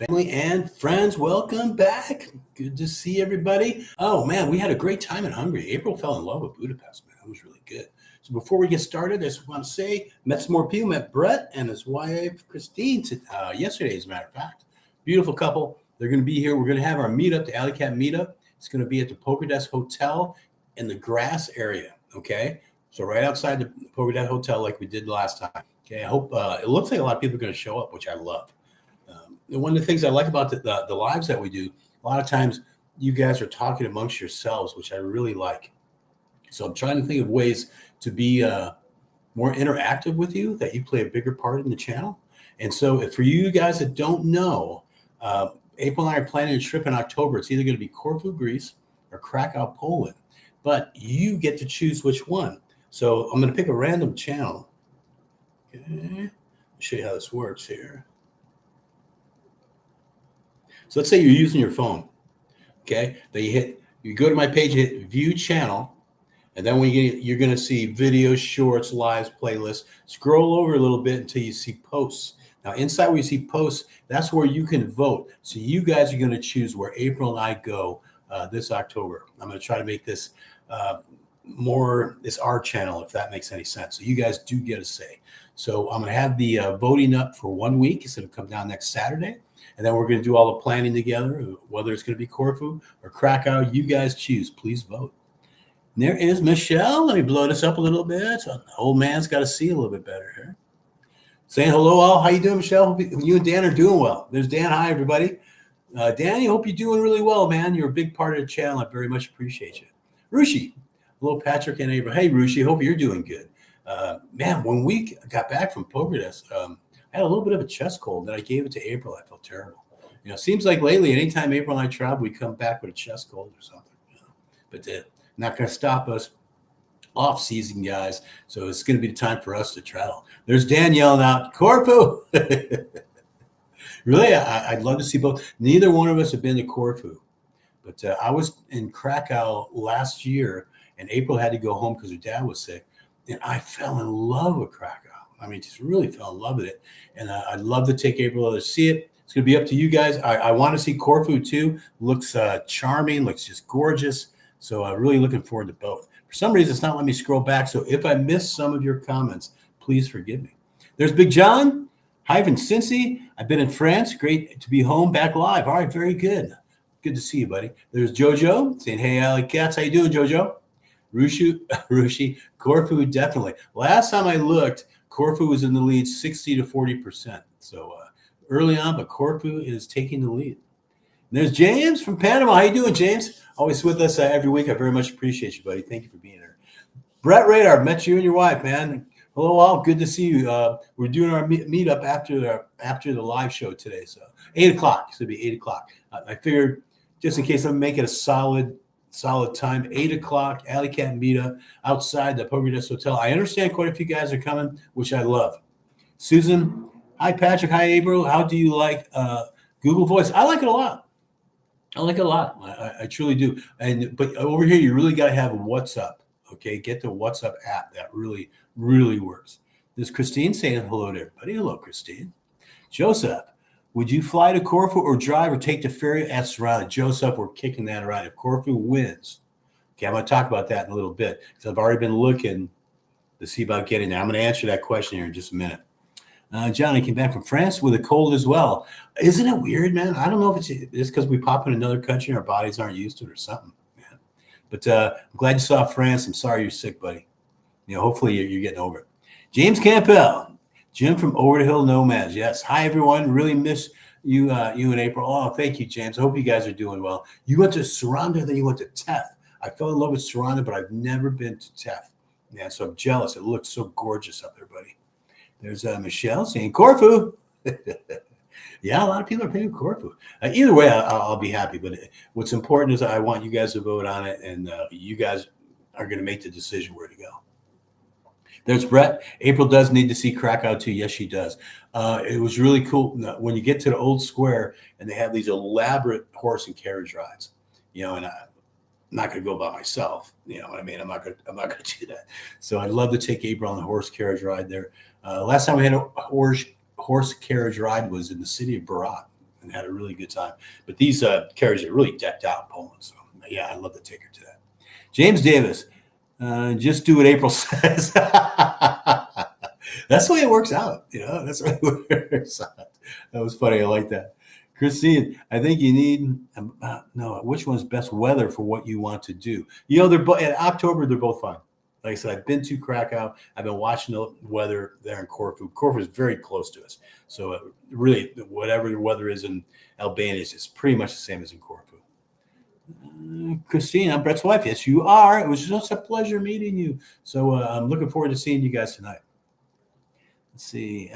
Family and friends, welcome back. Good to see everybody. Oh man, we had a great time in Hungary. April fell in love with Budapest, man. It was really good. So before we get started, I just want to say, met some more people. Met Brett and his wife, Christine, yesterday, as a matter of fact. Beautiful couple. They're going to be here. We're going to have our meetup, the Alley Cat meetup. It's going to be at the Poker Desk Hotel in the grass area, okay? So right outside the Poker Desk Hotel like we did last time. Okay, I hope, it looks like a lot of people are going to show up, which I love. One of the things I like about the lives that we do, a lot of times you guys are talking amongst yourselves, which I really like. So I'm trying to think of ways to be more interactive with you, that you play a bigger part in the channel. And so for you guys that don't know, April and I are planning a trip in October. It's either going to be Corfu, Greece, or Krakow, Poland. But you get to choose which one. So I'm going to pick a random channel. Okay. I'll show you how this works here. So let's say you're using your phone, okay? Then you go to my page, you hit View Channel, and then you're going to see videos, shorts, lives, playlists. Scroll over a little bit until you see posts. Now, inside where you see posts, that's where you can vote. So you guys are going to choose where April and I go this October. I'm going to try to make this it's our channel, if that makes any sense. So you guys do get a say. So I'm going to have the voting up for 1 week. It's going to come down next Saturday. And then we're going to do all the planning together, whether it's going to be Corfu or Krakow. You guys choose. Please vote. And there is Michelle. Let me blow this up a little bit. So the old man's got to see a little bit better here. Saying hello, all. How you doing, Michelle? Hope you and Dan are doing well. There's Dan. Hi, everybody. Danny, hope you're doing really well, man. You're a big part of the channel. I very much appreciate you. Rushi. Hello, Patrick and April. Hey, Rushi. Hope you're doing good. Man, when we got back from Poker Desk, I had a little bit of a chest cold, and I gave it to April. I felt terrible. You know, it seems like lately, anytime April and I travel, we come back with a chest cold or something. You know? But not going to stop us off season, guys. So it's going to be the time for us to travel. There's Dan yelling out, Corfu. Really, I'd love to see both. Neither one of us have been to Corfu. But I was in Krakow last year, and April had to go home because her dad was sick. And I fell in love with Krakow. I mean, just really fell in love with it. And I'd love to take April to see it. It's going to be up to you guys. I want to see Corfu too. Looks charming, looks just gorgeous. So really looking forward to both. For some reason, it's not letting me scroll back. So if I missed some of your comments, please forgive me. There's Big John. Hi from Cincy. I've been in France. Great to be home, back live. All right, very good. Good to see you, buddy. There's Jojo saying, hey, Alley Cats. How you doing, Jojo? Rushi, Corfu, definitely. Last time I looked, Corfu was in the lead 60 to 40%. So early on, but Corfu is taking the lead. And there's James from Panama. How you doing, James? Always with us every week. I very much appreciate you, buddy. Thank you for being here. Brett Radar, met you and your wife, man. Hello, all. Good to see you. We're doing our meetup after the live show today. So 8 o'clock. It's going to be 8 o'clock. I figured just in case I'm making a solid time, 8 o'clock, Alley Cat meetup outside the Poker Desk Hotel. I understand quite a few guys are coming, which I love. Susan, hi, Patrick. Hi, April. How do you like Google Voice? I like it a lot. I truly do. But over here, you really got to have WhatsApp. Okay, get the WhatsApp app. That really, really works. There's Christine saying hello to everybody. Hello, Christine. Joseph, would you fly to Corfu or drive or take the ferry at Serrano? Joseph, we're kicking that around. If Corfu wins, okay, I'm going to talk about that in a little bit because I've already been looking to see about getting there. I'm going to answer that question here in just a minute. Johnny came back from France with a cold as well. Isn't it weird, man? I don't know if it's because we pop in another country and our bodies aren't used to it or something, man. But I'm glad you saw France. I'm sorry you're sick, buddy. You know, hopefully you're getting over it. James Campbell. Jim from Over the Hill Nomads. Yes. Hi, everyone. Really miss you, you and April. Oh, thank you, James. I hope you guys are doing well. You went to Saranda, then you went to TEF. I fell in love with Saranda, but I've never been to TEF. Yeah, so I'm jealous. It looks so gorgeous up there, buddy. There's Michelle saying Corfu. Yeah, a lot of people are paying Corfu. Either way, I'll be happy. But what's important is I want you guys to vote on it, and you guys are going to make the decision where to go. There's Brett. April does need to see Krakow too. Yes, she does. It was really cool when you get to the old square and they have these elaborate horse and carriage rides. You know, and I'm not going to go by myself. You know what I mean? I'm not going to do that. So I'd love to take April on the horse carriage ride there. Last time we had a horse carriage ride was in the city of Berat. and had a really good time. But these carriages are really decked out in Poland. So yeah, I'd love to take her to that. James Davis, just do what April says. That's the way it works out. That's the way it works out. That was funny. I like that. Christine, I think you need no. Which one's best weather for what you want to do? They're both in October. They're both fine. Like I said, I've been to Krakow. I've been watching the weather there in Corfu. Corfu is very close to us, so really, whatever the weather is in Albania is pretty much the same as in Corfu. Christine, I'm Brett's wife. Yes, you are. It was just a pleasure meeting you. So I'm looking forward to seeing you guys tonight. Let's see.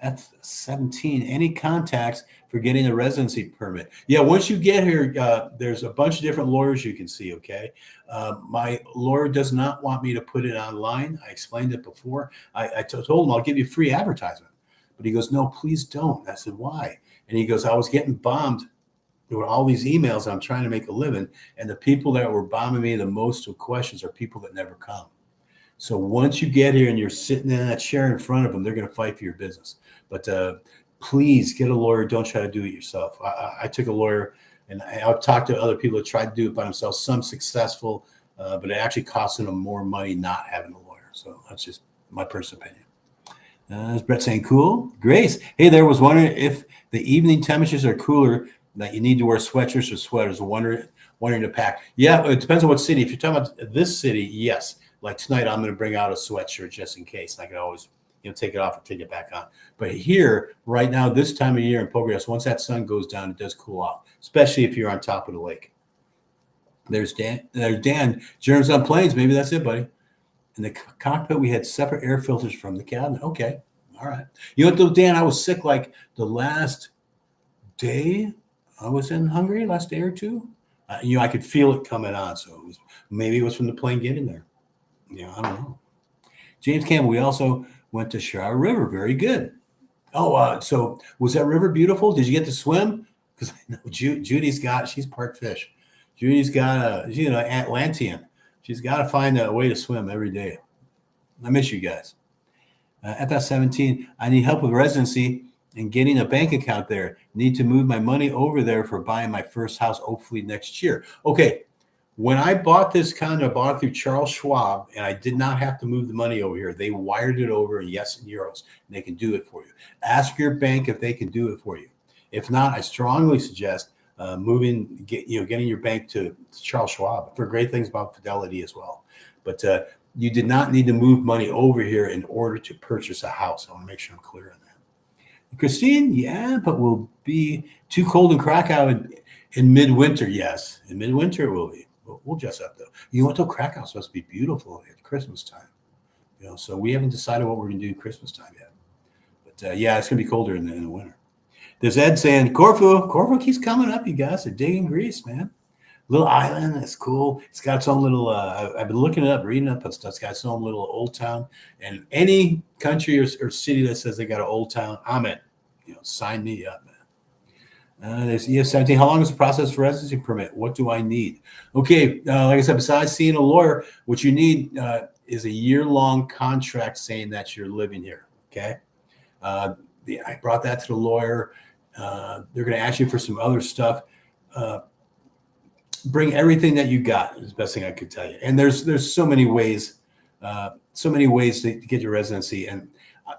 F17, any contacts for getting a residency permit? Yeah, once you get here, there's a bunch of different lawyers you can see, okay? My lawyer does not want me to put it online. I explained it before. I told him I'll give you free advertisement. But he goes, no, please don't. I said, why? And he goes, I was getting bombed with all these emails. I'm trying to make a living. And the people that were bombing me the most with questions are people that never come. So once you get here and you're sitting in that chair in front of them, they're going to fight for your business. But please get a lawyer. Don't try to do it yourself. I took a lawyer, and I've talked to other people that tried to do it by themselves. Some successful, but it actually costs them more money not having a lawyer. So that's just my personal opinion. Is Brett saying cool? Grace, hey there, was wondering if the evening temperatures are cooler that you need to wear sweatshirts or sweaters. Wondering to pack. Yeah, it depends on what city. If you're talking about this city, yes. Like tonight, I'm going to bring out a sweatshirt just in case. And I can always, take it off and take it back on. But here, right now, this time of year in Pogreas, once that sun goes down, it does cool off, especially if you're on top of the lake. There's Dan. Germs on planes. Maybe that's it, buddy. In the cockpit, we had separate air filters from the cabin. Okay. All right. You know what, though, Dan? I was sick like the last day I was in Hungary, last day or two. I could feel it coming on. So maybe it was from the plane getting there. I don't know. James Campbell, we also went to Shire River. Very good. Oh, so was that river beautiful? Did you get to swim? Because I know Judy's she's part fish. Judy's got she's an Atlantean. She's got to find a way to swim every day. I miss you guys. FS17, I need help with residency and getting a bank account there. Need to move my money over there for buying my first house, hopefully next year. Okay. When I bought this condo, I bought it through Charles Schwab, and I did not have to move the money over here. They wired it over, yes, in euros, and they can do it for you. Ask your bank if they can do it for you. If not, I strongly suggest getting your bank to Charles Schwab. For great things about Fidelity as well. But you did not need to move money over here in order to purchase a house. I want to make sure I'm clear on that. Christine, yeah, but will be too cold in Krakow in midwinter. Yes, in midwinter it will be. We'll dress up though. You know what though? Krakow's supposed to be beautiful at Christmas time. So we haven't decided what we're going to do Christmas time yet. But yeah, it's going to be colder in the winter. There's Ed saying Corfu keeps coming up. You guys are digging Greece, man. Little island, it's cool. It's got its own little. I've been looking it up, reading up on stuff. It's got its own little old town. And any country or city that says they got an old town, I'm in. Sign me up, man. There's EF17. How long is the process for residency permit? What do I need? Okay, like I said, besides seeing a lawyer, what you need is a year-long contract saying that you're living here. Okay, I brought that to the lawyer. They're going to ask you for some other stuff. Bring everything that you got. Is the best thing I could tell you. And there's so many ways to get your residency, and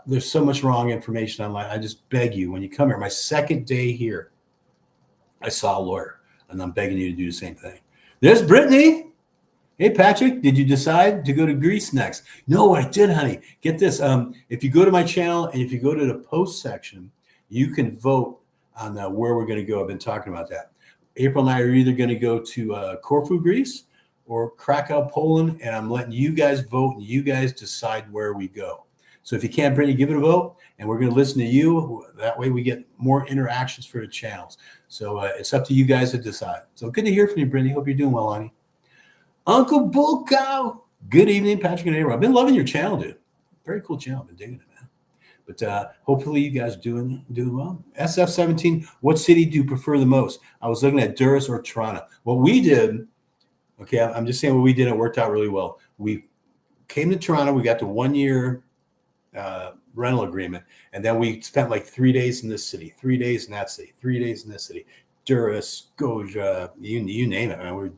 there's so much wrong information online. I just beg you, when you come here, my second day here, I saw a lawyer, and I'm begging you to do the same thing. There's Brittany. Hey, Patrick, did you decide to go to Greece next? No, I did, honey. Get this. If you go to my channel and if you go to the post section, you can vote on where we're going to go. I've been talking about that. April and I are either going to go to Corfu, Greece, or Krakow, Poland, and I'm letting you guys vote, and you guys decide where we go. So if you can't, Brittany, give it a vote, and we're going to listen to you. That way we get more interactions for the channels. So it's up to you guys to decide. So good to hear from you, Brittany. Hope you're doing well, honey. Uncle Bull Cow. Good evening, Patrick and April. I've been loving your channel, dude. Very cool channel. I've been digging it, man. But hopefully you guys are doing well. SF17, what city do you prefer the most? I was looking at Durrës or Tirana. What we did, okay, I'm just saying what we did, it worked out really well. We came to Tirana. We got the 1 year rental agreement. And then we spent like 3 days in this city, 3 days in that city, 3 days in this city, Dura, Scotia, you name it. I mean, we're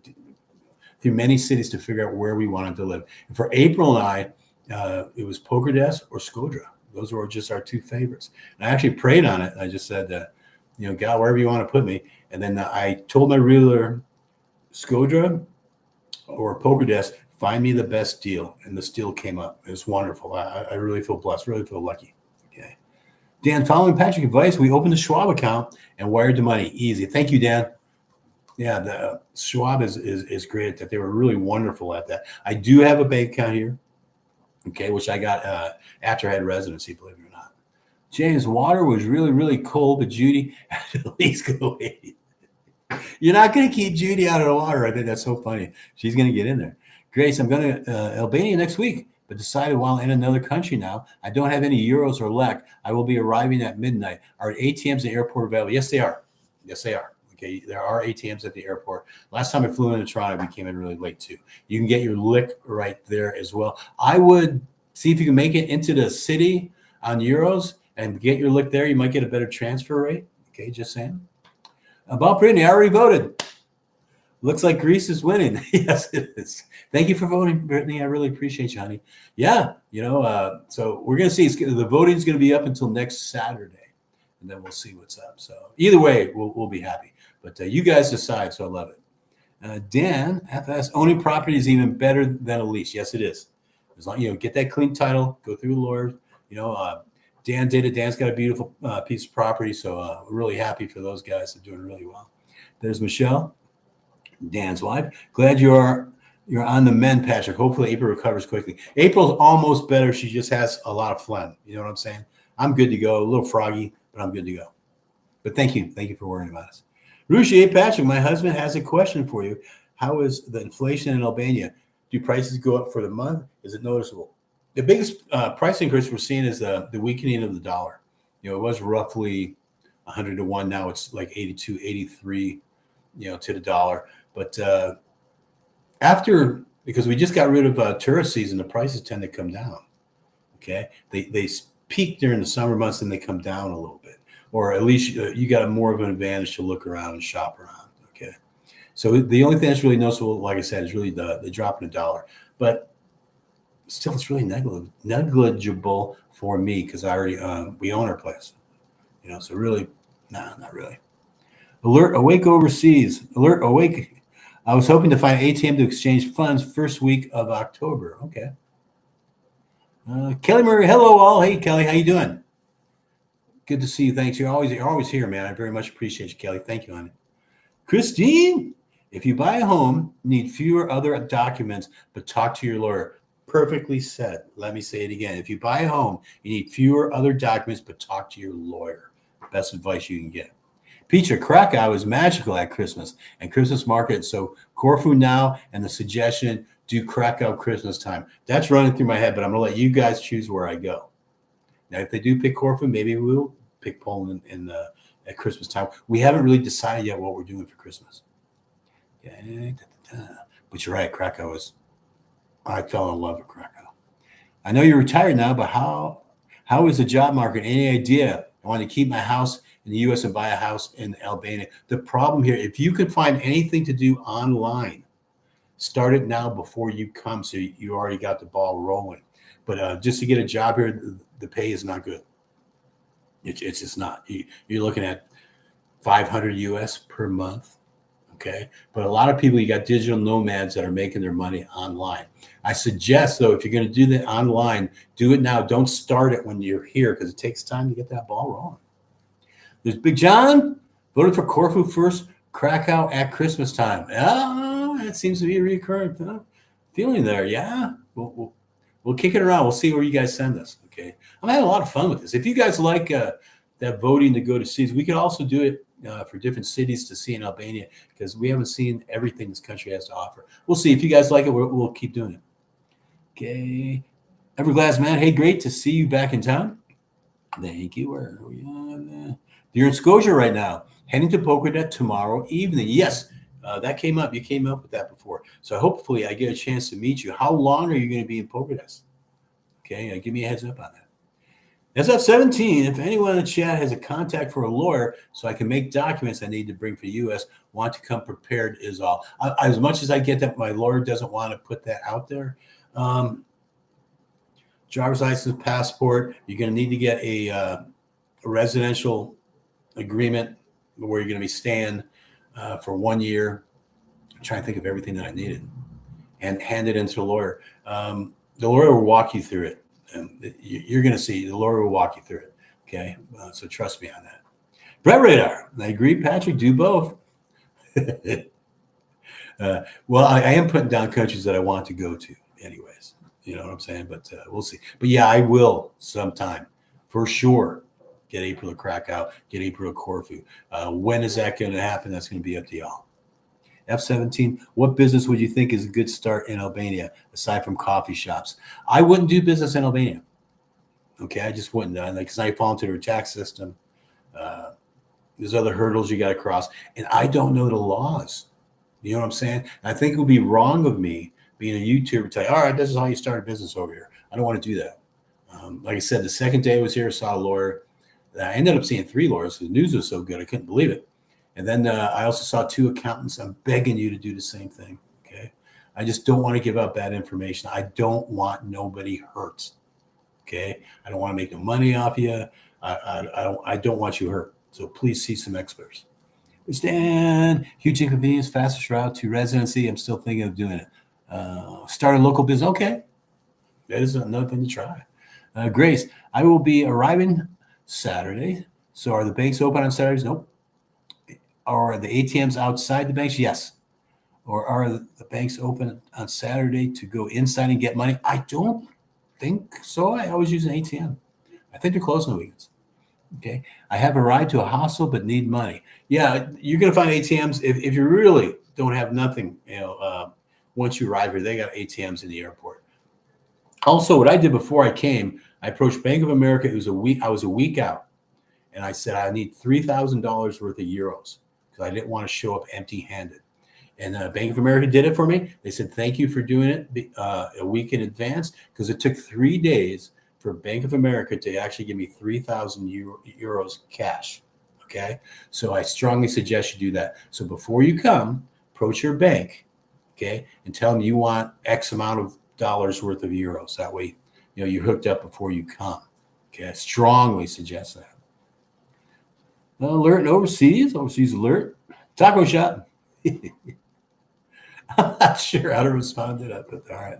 through many cities to figure out where we wanted to live. And for April and I, it was Poker Desk or Scotia. Those were just our two favorites. And I actually prayed on it. I just said, God, wherever you want to put me. And then I told my realtor, Scotia or Poker Desk, find me the best deal. And this deal came up. It was wonderful. I really feel blessed, really feel lucky. Okay. Dan, following Patrick's advice, we opened the Schwab account and wired the money. Easy. Thank you, Dan. Yeah, the Schwab is great at that. They were really wonderful at that. I do have a bank account here, okay, which I got after I had residency, believe it or not. James, water was really, really cold, but Judy had at least go away. You're not going to keep Judy out of the water. I think that's so funny. She's going to get in there. Grace, I'm going to Albania next week, but decided while in another country now, I don't have any euros or lek. I will be arriving at midnight. Are ATMs at the airport available? Yes, they are. Yes, they are. Okay, there are ATMs at the airport. Last time I flew into Toronto, we came in really late too. You can get your lick right there as well. I would see if you can make it into the city on euros and get your lick there. You might get a better transfer rate. Okay, just saying. About Brittany, I already voted. Looks like Greece is winning. Yes, it is. Thank you for voting, Brittany. I really appreciate you, honey. Yeah, so we're going to see. The voting is going to be up until next Saturday, and then we'll see what's up. So either way, we'll be happy. But you guys decide, so I love it. Dan, FS, owning property is even better than a lease. Yes, it is. As long get that clean title, go through the Lord. Dan did it. Dan's got a beautiful piece of property, so we're really happy for those guys. They're doing really well. There's Michelle, Dan's wife. Glad you're on the mend, Patrick. Hopefully April recovers quickly. April's almost better. She just has a lot of phlegm. You know what I'm saying? I'm good to go. A little froggy, but I'm good to go. But thank you. Thank you for worrying about us. Ruchi, Patrick, my husband has a question for you. How is the inflation in Albania? Do prices go up for the month? Is it noticeable? The biggest price increase we're seeing is the weakening of the dollar. It was roughly 100 to 1. Now it's like 82, 83, to the dollar. But because we just got rid of tourist season, the prices tend to come down. Okay. They peak during the summer months and they come down a little bit. Or at least you got more of an advantage to look around and shop around. Okay, so the only thing that's really noticeable, like I said, is really the drop in the dollar. But still, it's really negligible for me because I already we own our place. So really, not really. Alert awake overseas. Alert awake. I was hoping to find an ATM to exchange funds first week of October. Okay. Kelly Murray, hello all. Hey Kelly, how you doing? Good to see you. Thanks. You're always here, man. I very much appreciate you, Kelly. Thank you, honey. Christine, if you buy a home, you need fewer other documents, but talk to your lawyer. Perfectly said. Let me say it again. If you buy a home, you need fewer other documents, but talk to your lawyer. Best advice you can get. Peter, Krakow is magical at Christmas and Christmas market. So Corfu now and the suggestion, do Krakow Christmas time. That's running through my head, but I'm going to let you guys choose where I go. Now, if they do pick Corfu, maybe we'll pick Poland at Christmas time. We haven't really decided yet what we're doing for Christmas. Yeah, but you're right, Krakow I fell in love with Krakow. I know you're retired now, but how is the job market? Any idea? I want to keep my house in the U.S. and buy a house in Albania. The problem here, if you can find anything to do online, start it now before you come so you already got the ball rolling. But just to get a job here, the pay is not good. It's just not. You're looking at 500 US per month, okay? But a lot of people, you got digital nomads that are making their money online. I suggest, though, if you're going to do that online, do it now. Don't start it when you're here because it takes time to get that ball rolling. There's Big John, voted for Corfu first, Krakow at Christmas time. Oh, that seems to be a recurrent feeling there. Yeah, we'll kick it around. We'll see where you guys send us. Okay, I'm having a lot of fun with this. If you guys like that voting to go to cities, we could also do it for different cities to see in Albania because we haven't seen everything this country has to offer. We'll see. If you guys like it, we'll keep doing it. Okay, Everglass man, hey, great to see you back in town. Thank you. Where are we on? You're in Scotia right now. Heading to Pokerdet tomorrow evening. Yes, that came up. You came up with that before. So hopefully I get a chance to meet you. How long are you going to be in Pokerdet? Okay, give me a heads up on that. SF17, if anyone in the chat has a contact for a lawyer so I can make documents I need to bring for the U.S., want to come prepared is all. As much as I get that my lawyer doesn't want to put that out there, driver's license, passport, you're going to need to get a residential agreement where you're going to be staying for 1 year. I'm trying to think of everything that I needed and hand it into the lawyer. The lawyer will walk you through it. You're going to see the lawyer will walk you through it. Okay. So trust me on that. Brett Radar. I agree, Patrick. Do both. Well, I am putting down countries that I want to go to anyways. You know what I'm saying? But we'll see. But yeah, I will sometime for sure get April to Krakow, get April to Corfu. When is that going to happen? That's going to be up to y'all. F17, what business would you think is a good start in Albania aside from coffee shops? I wouldn't do business in Albania. Okay, I just wouldn't. Because I fall into their tax system. There's other hurdles you got to cross. And I don't know the laws. You know what I'm saying? And I think it would be wrong of me being a YouTuber to tell you, all right, this is how you start a business over here. I don't want to do that. Like I said, the second day I was here, I saw a lawyer. I ended up seeing 3 lawyers. The news was so good, I couldn't believe it. And then I also saw 2 accountants. I'm begging you to do the same thing, okay? I just don't want to give out bad information. I don't want nobody hurt, okay? I don't want to make no money off you. I don't want you hurt. So please see some experts. Stan, huge inconvenience, fastest route to residency. I'm still thinking of doing it. Start a local business. Okay, that is another thing to try. Grace, I will be arriving Saturday. So are the banks open on Saturdays? Nope. Are the ATMs outside the banks? Yes. Or are the banks open on Saturday to go inside and get money? I don't think so. I always use an ATM. I think they're closed on the weekends. Okay. I have a ride to a hostel but need money. Yeah, you're going to find ATMs if you really don't have nothing. Once you arrive here, they got ATMs in the airport. Also, what I did before I came, I approached Bank of America. It was a week. I was a week out, and I said I need $3,000 worth of euros because I didn't want to show up empty-handed. And Bank of America did it for me. They said thank you for doing it a week in advance because it took 3 days for Bank of America to actually give me 3,000 euros cash. Okay, so I strongly suggest you do that. So before you come, approach your bank, okay, and tell them you want X amount of dollars worth of euros. That way, you're hooked up before you come. Okay, I strongly suggest that. Alert and overseas alert. Taco shop. I'm not sure how to respond to that, but all right.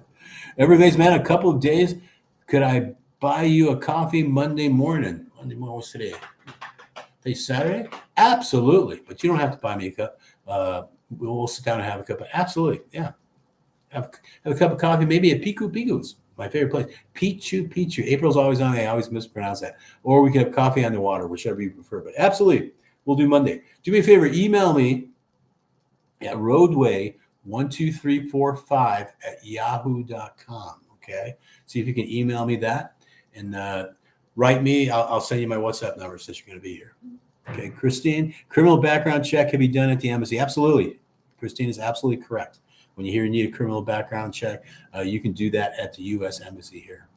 Everybody's man, a couple of days. Could I buy you a coffee Monday morning? Monday morning, what's today? Today's Saturday? Absolutely. But you don't have to buy me a cup. We'll sit down and have a cup. Absolutely. Yeah. Have a cup of coffee, maybe at Piku Piku's, my favorite place. Pichu. April's always on. I always mispronounce that. Or we can have coffee on the water, whichever you prefer. But absolutely, we'll do Monday. Do me a favor. Email me at roadway12345@yahoo.com. Okay. See if you can email me that and write me. I'll send you my WhatsApp number since you're going to be here. Okay. Christine, criminal background check can be done at the embassy. Absolutely. Christine is absolutely correct. When you hear you need a criminal background check, you can do that at the U.S. Embassy here.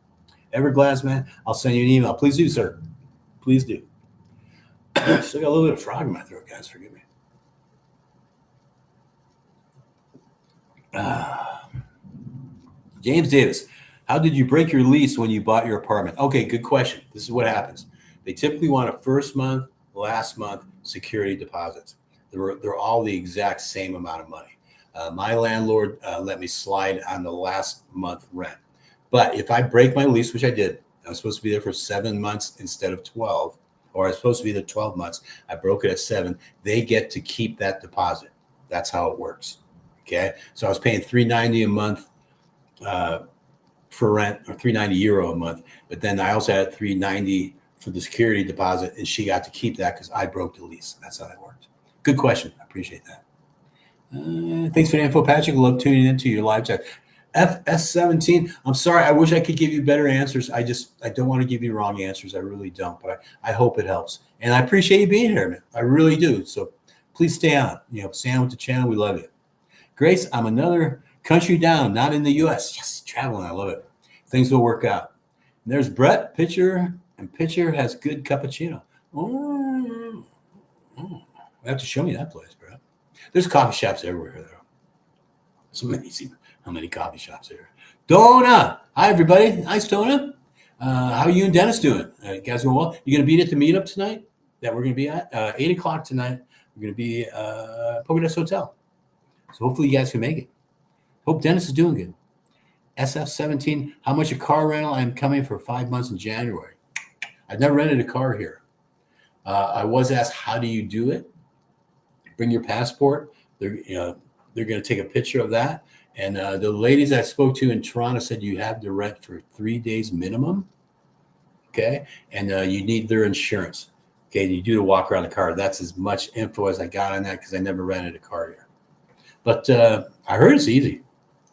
Everglass, man, I'll send you an email. Please do, sir. Please do. Still got a little bit of frog in my throat, guys. Forgive me. James Davis, how did you break your lease when you bought your apartment? Okay, good question. This is what happens. They typically want a first month, last month security deposits. They're all the exact same amount of money. My landlord let me slide on the last month rent. But if I break my lease, which I did, I was supposed to be there for 7 months instead of 12, or I was supposed to be there 12 months. I broke it at 7. They get to keep that deposit. That's how it works. Okay. So I was paying $390 a month for rent, or €390 a month. But then I also had $390 for the security deposit, and she got to keep that because I broke the lease. That's how that worked. Good question. I appreciate that. Thanks for the info, Patrick. Love tuning into your live chat. FS17. I'm sorry. I wish I could give you better answers. I don't want to give you wrong answers. I really don't. But I hope it helps. And I appreciate you being here, man. I really do. So please stay on. Stay on with the channel. We love you. Grace, I'm another country down, not in the U.S. Yes, traveling. I love it. Things will work out. And there's Brett. Picture And pitcher has good cappuccino. Oh, you have to show me that place, bro. There's coffee shops everywhere, though. It's amazing how many coffee shops there are. Donna! Hi, everybody. Nice, Donna. How are you and Dennis doing? You guys doing well? You going to be at the meetup tonight that we're going to be at? 8 o'clock tonight. We're going to be at Polka Dots Hotel. So hopefully you guys can make it. Hope Dennis is doing good. SF17, how much a car rental? I'm coming for 5 months in January. I've never rented a car here. I was asked, how do you do it? Bring your passport. They're going to take a picture of that. And the ladies I spoke to in Toronto said you have to rent for 3 days minimum. Okay. And you need their insurance. Okay. You do to walk around the car. That's as much info as I got on that because I never rented a car here. But I heard it's easy.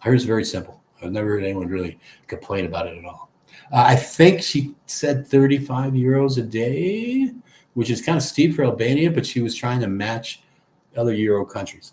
I heard it's very simple. I've never heard anyone really complain about it at all. I think she said 35 euros a day, which is kind of steep for Albania, but she was trying to match other European countries.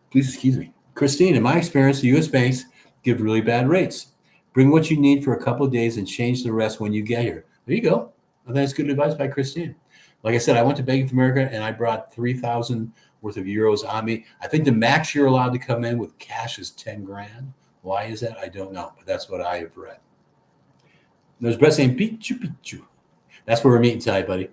Please excuse me. Christine, in my experience, the U.S. banks give really bad rates. Bring what you need for a couple of days and change the rest when you get here. There you go. I think that's good advice by Christine. Like I said, I went to Bank of America and I brought 3,000 worth of euros on me. I think the max you're allowed to come in with cash is 10 grand. Why is that? I don't know, but that's what I have read. There's Brett saying, Pichu. That's where we're meeting tonight, buddy.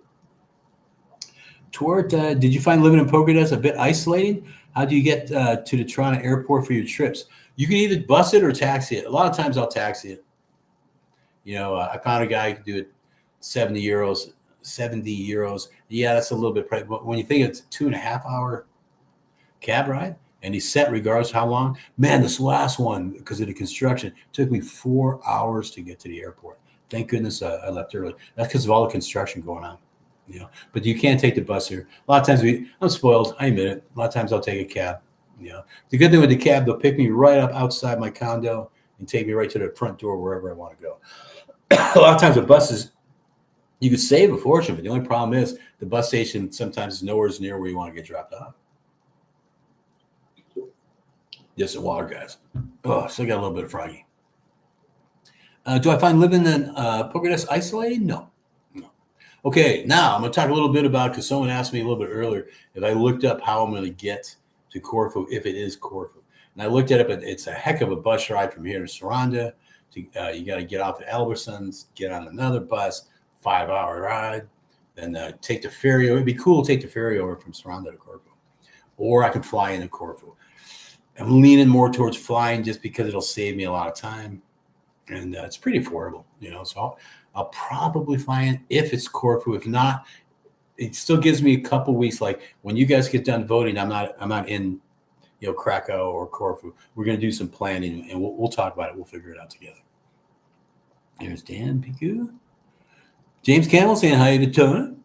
Toward, did you find living in Polka Dots a bit isolating? How do you get to the Toronto airport for your trips? You can either bus it or taxi it. A lot of times I'll taxi it. I found a guy who could do it 70 euros. Yeah, that's a little bit pricey. But when you think it's a 2.5 hour cab ride and he's set regardless of how long, man, this last one, because of the construction, took me 4 hours to get to the airport. Thank goodness I left early. That's because of all the construction going on. But you can't take the bus here. A lot of times I'm spoiled. I admit it. A lot of times I'll take a cab. The good thing with the cab, they'll pick me right up outside my condo and take me right to the front door wherever I want to go. A lot of times with buses, you could save a fortune, but the only problem is the bus station sometimes is nowhere near where you want to get dropped off. Just some water, guys. Oh, still got a little bit of froggy. Do I find living in Polka Dots isolated? No. Okay, now I'm going to talk a little bit about, because someone asked me a little bit earlier if I looked up how I'm going to get to Corfu, if it is Corfu. And I looked at it, but it's a heck of a bus ride from here to Saranda. You got to get off at Albertsons, get on another bus, 5-hour ride, then take the ferry. It'd be cool to take the ferry over from Saranda to Corfu. Or I can fly into Corfu. I'm leaning more towards flying just because it'll save me a lot of time. And it's pretty affordable, so I'll probably fly in if it's Corfu. If not, it still gives me a couple weeks. Like when you guys get done voting, I'm not in, Krakow or Corfu. We're going to do some planning and we'll talk about it. We'll figure it out together. Here's Dan Piku. James Campbell saying hi to Tona.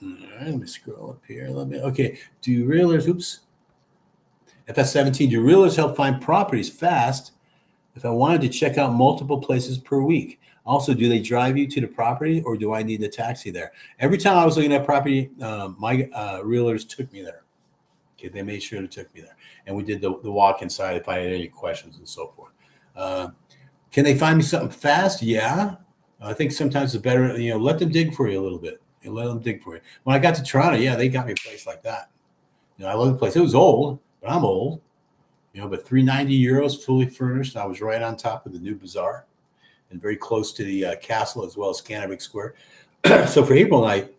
All right, let me scroll up here a little bit. Okay, do realtors, FS17, do realtors help find properties fast if I wanted to check out multiple places per week? Also, do they drive you to the property or do I need a taxi there? Every time I was looking at property, my realtors took me there. Okay, they made sure they took me there. And we did the walk inside if I had any questions and so forth. Can they find me something fast? Yeah. I think sometimes it's better, let them dig for you a little bit. Let them dig for you. When I got to Toronto, yeah, they got me a place like that. I love the place. It was old, but I'm old. But 390 euros, fully furnished. I was right on top of the new bazaar and very close to the castle as well as Canterbury Square. So for April night,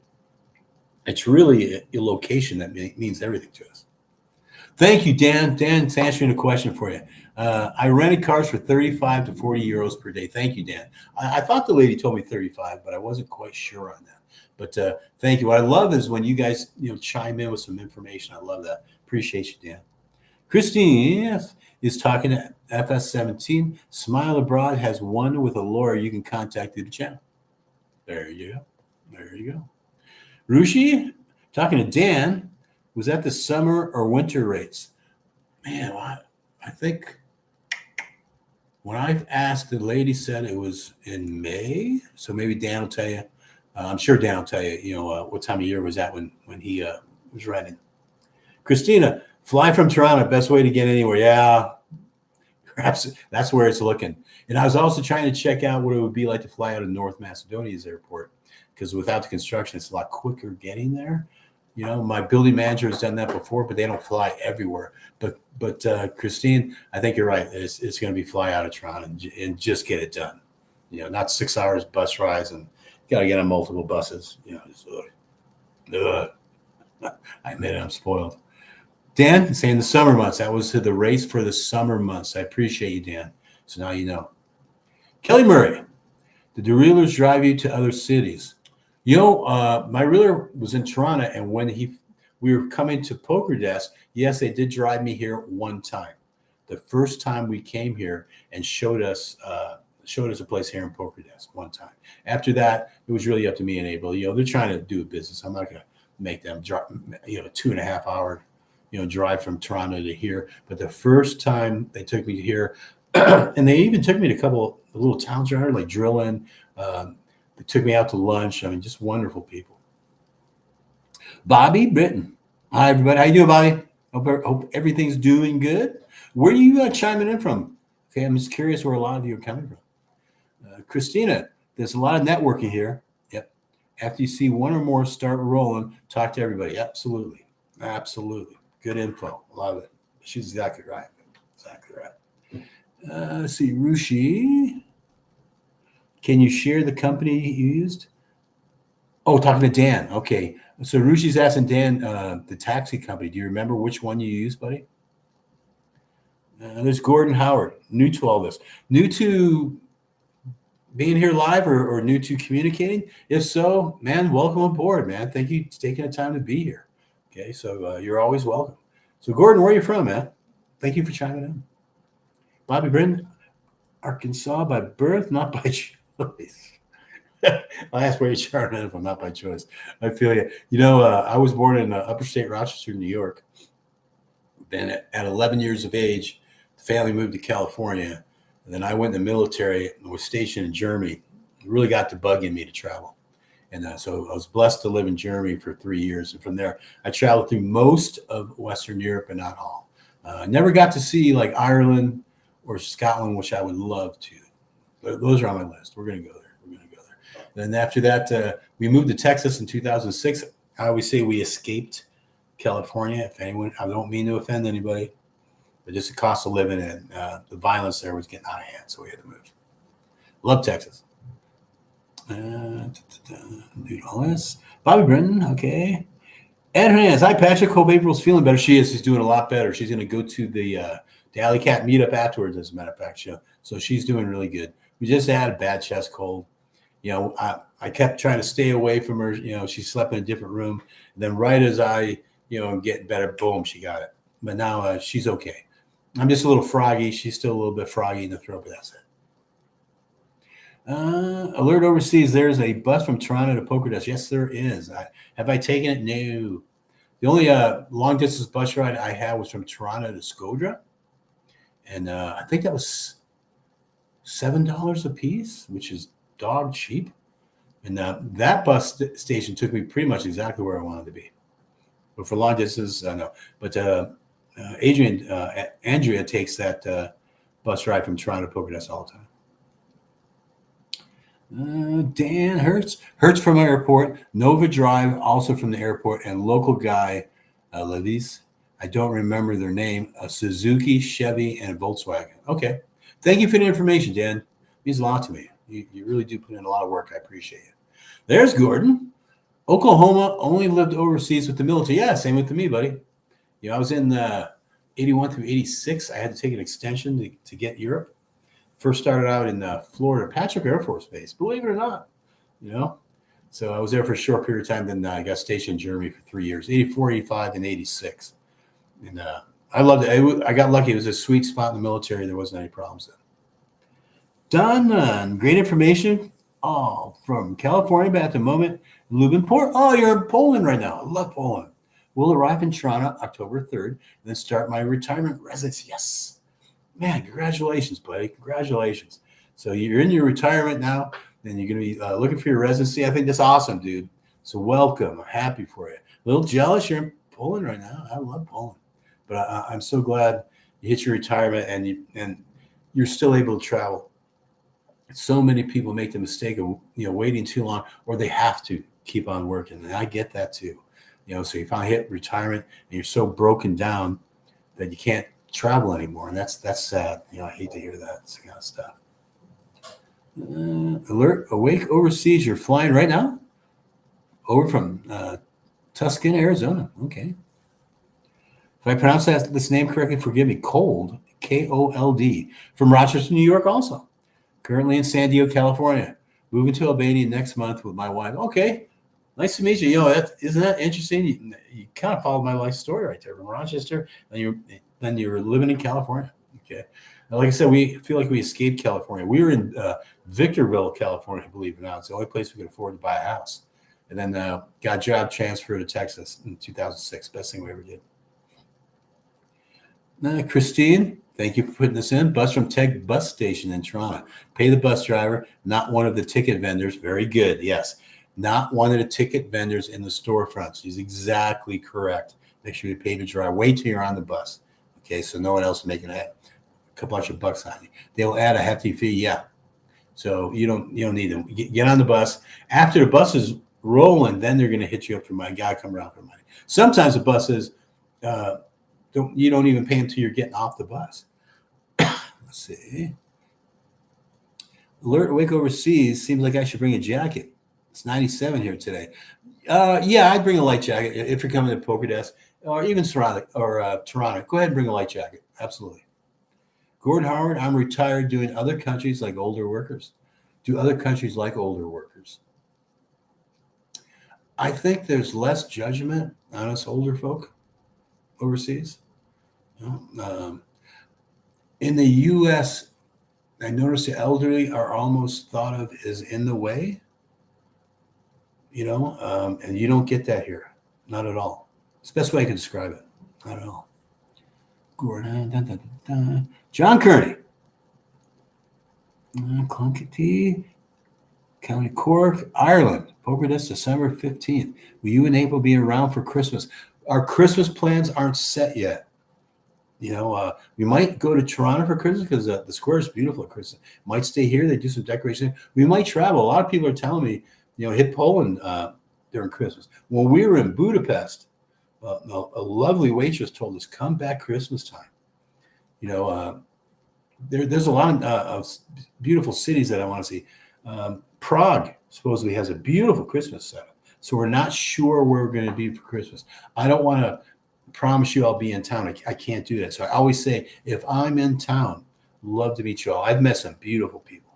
it's really a location that means everything to us. Thank you, Dan. Dan's answering a question for you. I rented cars for 35 to 40 euros per day. Thank you, Dan. I thought the lady told me 35, but I wasn't quite sure on that. But thank you. What I love is when you guys chime in with some information. I love that. Appreciate you, Dan. Christine is talking to FS17. Smile Abroad has one with a lawyer you can contact through the channel. There you go. There you go. Rushi, talking to Dan, was that the summer or winter rates? Man, I think when I've asked, the lady said it was in May. So maybe Dan will tell you. I'm sure Dan will tell you, what time of year was that when he was renting. Christina, fly from Toronto, best way to get anywhere. Yeah, Perhaps that's where it's looking. And I was also trying to check out what it would be like to fly out of North Macedonia's airport, because without the construction, it's a lot quicker getting there. You know, my building manager has done that before, but they don't fly everywhere. But Christine, I think you're right. It's going to be fly out of Toronto and just get it done. You know, not 6 hours bus rides, and got to get on multiple buses. You know, I admit it, I'm spoiled. Dan saying the summer months. That was the race for the summer months. I appreciate you, Dan. So now you know. Kelly Murray, did the realtors drive you to other cities? You know, my realtor was in Toronto, and when we were coming to Poker Desk, yes, they did drive me here one time. The first time we came here and showed us a place here in Poker Desk one time. After that, it was really up to me and Abel. You know, they're trying to do a business. I'm not going to make them drive, you know, 2.5 hour, you know, drive from Toronto to here. But the first time they took me to here, and they even took me to a couple of little towns around, like Drillin. They took me out to lunch. I mean, just wonderful people. Bobby Britton. Hi, everybody. How you doing, Bobby? Hope everything's doing good. Where are you chiming in from? Okay, I'm just curious where a lot of you are coming from. Christina, there's a lot of networking here. Yep. After you see one or more start rolling, talk to everybody. Absolutely. Absolutely. Good info. Love it. She's exactly right. Exactly right. Let's see. Rushi. Can you share the company you used? Oh, talking to Dan. Okay. So Rushi's asking Dan, the taxi company. Do you remember which one you used, buddy? There's Gordon Howard. New to all this. New to being here live or new to communicating? If so, man, welcome aboard, man. Thank you for taking the time to be here. Okay, so you're always welcome. So Gordon, where are you from, man? Thank you for chiming in. Bobby Britton, Arkansas by birth, not by choice. I asked where you're chiming in from, not by choice. I feel you. You know, I was born in upper state Rochester, New York. Then at 11 years of age, the family moved to California. And then I went in the military and was stationed in Germany. It really got to bugging me to travel. And so I was blessed to live in Germany for 3 years. And from there, I traveled through most of Western Europe, but not all. I never got to see like Ireland or Scotland, which I would love to. But those are on my list. We're going to go there. Then after that, we moved to Texas in 2006. I always say we escaped California. If anyone, I don't mean to offend anybody, but just the cost of living and the violence there was getting out of hand, so we had to move. Love Texas. Dude, all this. Bobby Britton, okay. Ed Hernandez, hi Patrick. Hope April's feeling better. She is. She's doing a lot better. She's going to go to the Alley Cat meetup afterwards, as a matter of fact. So she's doing really good. We just had a bad chest cold. You know, I kept trying to stay away from her. You know, she slept in a different room. And then right as I, you know, get better, boom, she got it. But now she's okay. I'm just a little froggy. She's still a little bit froggy in the throat, but that's it. Alert overseas. There's a bus from Toronto to Poker Desk. Yes, there is. Have I taken it? No. The only long distance bus ride I had was from Toronto to Skodra. And I think that was $7 a piece, which is dog cheap. And that bus station took me pretty much exactly where I wanted to be. But for long distance, no. But Andrea takes that bus ride from Toronto to Poker Desk all the time. Dan Hertz from airport, Nova Drive, also from the airport, and local guy, Levis. I don't remember their name. A Suzuki, Chevy, and Volkswagen. Okay. Thank you for the information, Dan. It means a lot to me. You really do put in a lot of work. I appreciate it. There's Gordon. Oklahoma, only lived overseas with the military. Yeah, same with me, buddy. You know, I was in 81 through 86. I had to take an extension to get Europe. First started out in Florida, Patrick Air Force Base, believe it or not, you know. So I was there for a short period of time. Then I got stationed in Germany for 3 years, 84, 85, and 86. And I loved it. I got lucky. It was a sweet spot in the military. There wasn't any problems then. Done. Great information. Oh, from California, but at the moment, Lubin-Port. Oh, you're in Poland right now. I love Poland. We'll arrive in Toronto October 3rd, and then start my retirement residence. Yes. Man, congratulations, buddy. Congratulations. So you're in your retirement now, and you're going to be looking for your residency. I think that's awesome, dude. So welcome. I'm happy for you. A little jealous you're in Poland right now. I love Poland. But I'm so glad you hit your retirement, and you're still able to travel. So many people make the mistake of waiting too long, or they have to keep on working, and I get that too. So you finally hit retirement, and you're so broken down that you can't travel anymore, and that's sad. I hate to hear that kind of stuff. Alert, awake overseas. You're flying right now over from Tucson, Arizona. Okay. If I pronounce this name correctly, forgive me. Cold, Kold, from Rochester, New York also. Currently in San Diego, California. Moving to Albania next month with my wife. Okay. Nice to meet you. Isn't that interesting? You kind of followed my life story right there, from Rochester, and you're living in California. Okay. Like I said, we feel like we escaped California. We were in Victorville, California, believe it or not. It's the only place we could afford to buy a house. And then got job transfer to Texas in 2006. Best thing we ever did. Christine, thank you for putting this in. Bus from Teg bus station in Toronto. Pay the bus driver, not one of the ticket vendors. Very good. Yes. Not one of the ticket vendors in the storefront. She's exactly correct. Make sure you pay the driver. Wait till you're on the bus. Okay, so no one else is making a bunch of bucks on you. They'll add a hefty fee. Yeah. So you don't need them. Get on the bus. After the bus is rolling, then they're going to hit you up for money. Got to come around for money. Sometimes the buses you don't even pay until you're getting off the bus. Let's see. Alert, awake overseas. Seems like I should bring a jacket. It's 97 here today. Yeah, I'd bring a light jacket if you're coming to Poker Desk or even Toronto. Go ahead and bring a light jacket. Absolutely. Gordon Howard, I'm retired doing other countries like older workers. Do other countries like older workers? I think there's less judgment on us older folk overseas. In the U.S., I notice the elderly are almost thought of as in the way, and you don't get that here. Not at all. It's the best way I can describe it. Not at all. Gordon, John Kearney. Clonkaty, County Cork, Ireland. Poker Desk, December 15th. Will you and April be around for Christmas? Our Christmas plans aren't set yet. We might go to Toronto for Christmas because the square is beautiful at Christmas. Might stay here. They do some decoration. We might travel. A lot of people are telling me, hit Poland during Christmas. When we were in Budapest, a lovely waitress told us, come back Christmas time. There's a lot of beautiful cities that I want to see. Prague supposedly has a beautiful Christmas setup. So we're not sure where we're going to be for Christmas. I don't want to promise you I'll be in town. I can't do that. So I always say, if I'm in town, love to meet you all. I've met some beautiful people,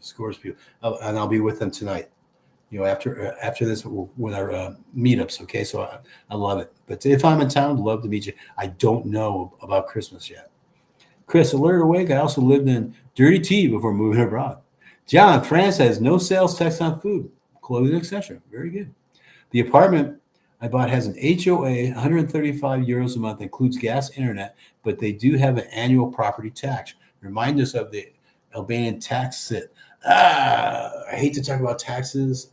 scores of people, and I'll be with them tonight. After this with our meetups. Okay, so I love it. But if I'm in town, love to meet you. I don't know about Christmas yet. Chris, alert awake. I also lived in Dirty Tea before moving abroad. John, France has no sales tax on food, clothing, etc. Very good. The apartment I bought has an HOA, 135 euros a month, includes gas, internet, but they do have an annual property tax. Remind us of the Albanian tax sit. I hate to talk about taxes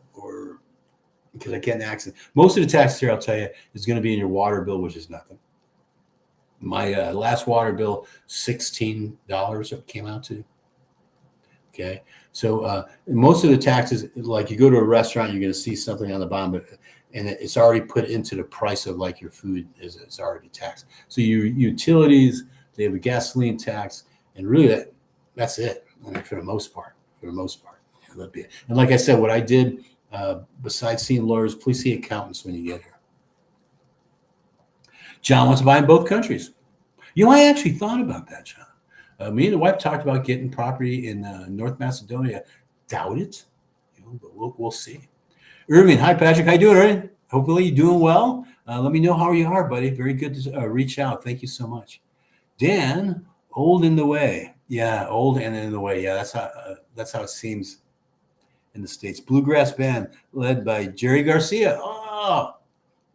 because I get an accent. Most of the taxes here, I'll tell you, is going to be in your water bill, which is nothing. My last water bill, $16 it came out to. Okay. So most of the taxes, like you go to a restaurant, you're going to see something on the bottom, and it's already put into the price of like your food is already taxed. So your utilities, they have a gasoline tax, and really that's it. For the most part. That'd be it. And like I said, what I did, besides seeing lawyers, please see accountants when you get here. John wants to buy in both countries. I actually thought about that, John. Me and the wife talked about getting property in North Macedonia. Doubt it, but we'll see. Irving, hi Patrick, how you doing, Irving? Hopefully you're doing well. Let me know how you are, buddy. Very good to reach out. Thank you so much. Dan, old in the way. Yeah, old and in the way. Yeah, that's how it seems in the States. Bluegrass band led by Jerry Garcia. Oh,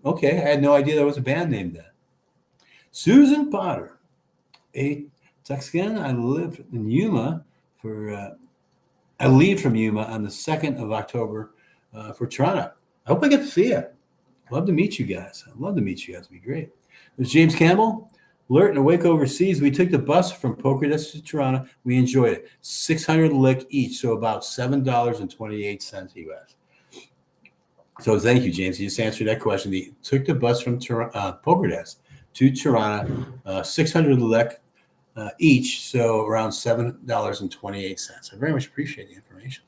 okay. I had no idea there was a band named that. Susan Potter, a Tuxcan. I live in Yuma I leave from Yuma on the 2nd of October for Toronto. I hope I get to see you. Love to meet you guys. I'd love to meet you guys. It'd be great. There's James Campbell. Alert and Awake overseas. We took the bus from Pokerdesk to Toronto. We enjoyed it. 600 lick each, so about $7.28 US. So thank you, James. You just answered that question. We took the bus from Pokerdesk to Toronto, 600 lick each, so around $7.28. I very much appreciate the information.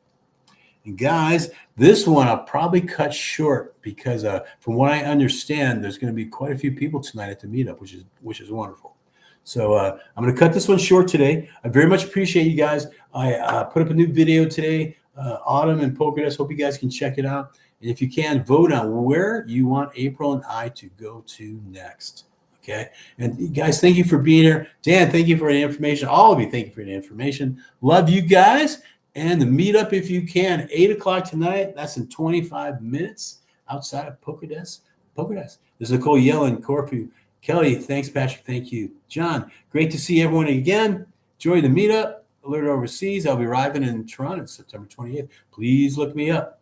And guys, this one I'll probably cut short because from what I understand, there's going to be quite a few people tonight at the meetup, which is wonderful. So I'm going to cut this one short today. I very much appreciate you guys. I put up a new video today, Autumn and Pokerdesk. Hope you guys can check it out. And if you can, vote on where you want April and I to go to next. Okay. And guys, thank you for being here. Dan, thank you for the information. All of you, thank you for the information. Love you guys. And the meetup, if you can, 8 o'clock tonight. That's in 25 minutes outside of Pokerdesk. This is Nicole Yellen, Corfu. Kelly, thanks, Patrick. Thank you. John, great to see everyone again. Enjoy the meetup. Alert overseas. I'll be arriving in Toronto September 28th. Please look me up.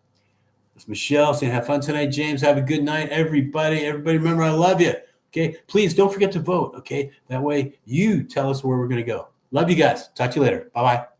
It's Michelle saying, have fun tonight, James. Have a good night, everybody. Everybody, remember, I love you. Okay. Please don't forget to vote. Okay. That way you tell us where we're going to go. Love you guys. Talk to you later. Bye-bye.